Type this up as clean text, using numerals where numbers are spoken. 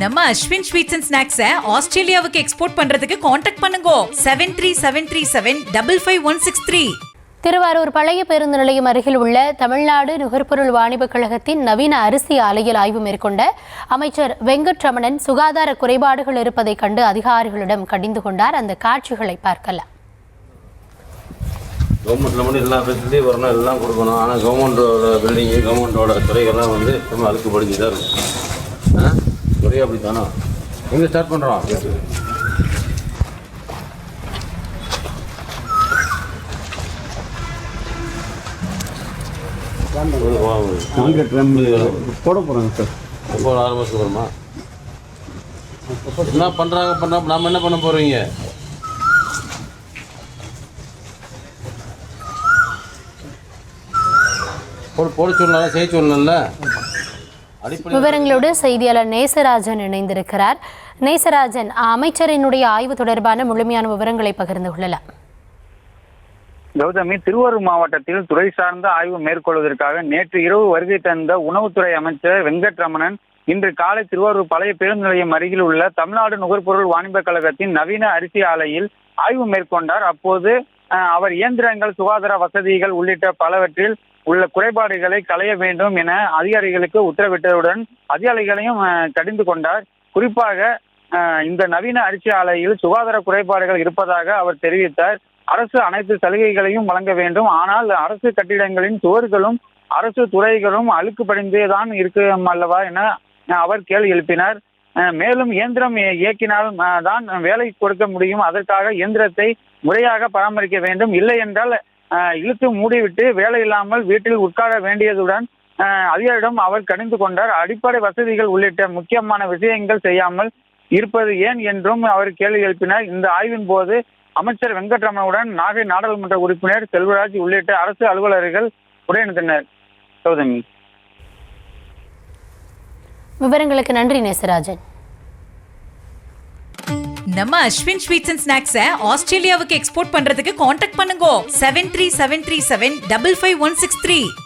நம்ம Ashwin sweets and ஸ்நாக்ஸை ஆஸ்திரேலியாவுக்கு export பண்றதுக்கு காண்டாக்ட் பண்ணுங்க 7373755163. திருவாரூர் பழைய பேருந்து நிலையம் அருகில் உள்ள தமிழ்நாடு நுகர்பொருள் வாணிபக் கழகத்தின் நவீன அரிசி ஆலையில் ஆய்வு மேற்கொண்ட அமைச்சர் வெங்கட்ரமணன் சுகாதார குறைபாடுகள் இருப்பதை கண்டு அதிகாரிகளிடம் கடிந்து கொண்டார். அந்த காட்சிகளை பார்க்கலாம். கவர்மெண்ட்டில் மட்டும் எல்லா ஃபெசிலிட்டியும் வரணும், எல்லாம் கொடுக்கணும். ஆனால் கவர்மெண்ட்டோட பில்டிங்கு, கவர்மெண்ட்டோட துறைகள்லாம் வந்து ரொம்ப அழுக்கு படிஞ்சு தான் இருக்கும். துறையாக அப்படி தானே எங்கே ஸ்டார்ட் பண்ணுறோம். போட போகிறாங்க சார். எப்போ 6 மாதத்துக்கு வருமா? என்ன பண்ணுறாங்க நாம் என்ன பண்ண போகிறீங்க? போட சொல்லலாம், செய்ய சொல்லல. விவரங்களோடு செய்தியாளர் நேசராஜன் இணைந்திருக்கிறார். நேசராஜன், அமைச்சரினுடைய ஆய்வு தொடர்பான முழுமையான விவரங்களை பகிர்ந்து கொள்ளலாம். கௌதமி, திருவாரூர் மாவட்டத்தில் துறை சார்ந்த ஆய்வு மேற்கொள்வதற்காக நேற்று இரவு வருகை தந்த உணவுத்துறை அமைச்சர் வெங்கட்ரமணன் இன்று காலை திருவாரூர் பழைய பேருந்து நிலையம் அருகில் உள்ள தமிழ்நாடு நுகர்பொருள் வாணிபக் கழகத்தின் நவீன அரிசி ஆலையில் ஆய்வு மேற்கொண்டார். அப்போது அவர் இயந்திரங்கள், சுகாதார வசதிகள் உள்ளிட்ட பலவற்றில் உள்ள குறைபாடுகளை களைய வேண்டும் என அதிகாரிகளுக்கு உத்தரவிட்டதுடன் அதிகாரிகளையும் கடிந்து கொண்டார். குறிப்பாக இந்த நவீன அரிசி ஆலையில் சுகாதார குறைபாடுகள் இருப்பதாக அவர் தெரிவித்தார். அரசு அனைத்து சலுகைகளையும் வழங்க வேண்டும், ஆனால் அரசு கட்டிடங்களின் சுவர்களும் அரசு துறைகளும் அழுக்கு படிந்தேதான் இருக்கும் அல்லவா என அவர் கேள்வி எழுப்பினார். மேலும் இயந்திரம் இயக்கினால் தான் வேலை கொடுக்க முடியும், அதற்காக இயந்திரத்தை முறையாக பராமரிக்க வேண்டும், இல்லை என்றால் இழுத்து மூடிவிட்டு வேலை இல்லாமல் வீட்டில் உட்கார வேண்டியதுடன் அதிகாரிடம் அவர் கடிந்து கொண்டார். அடிப்படை வசதிகள் உள்ளிட்ட முக்கியமான விஷயங்கள் செய்யாமல் இருப்பது ஏன் என்றும் அவர் கேள்வி எழுப்பினார். இந்த ஆய்வின் போது அமைச்சர் வெங்கட்ரமணனுடன் நாகை நாடாளுமன்ற உறுப்பினர் செல்வராஜ் உள்ளிட்ட அரசு அலுவலர்கள் உடனிருந்தனர். கௌதமி, விவரங்களுக்கு நன்றி நேசராஜன். நம்ம அஸ்வின் ஸ்வீட்ஸ் அண்ட் ஸ்நாக்ஸை ஆஸ்திரேலியாவுக்கு எக்ஸ்போர்ட் பண்றதுக்கு காண்டாக்ட் பண்ணுங்க 7373755163.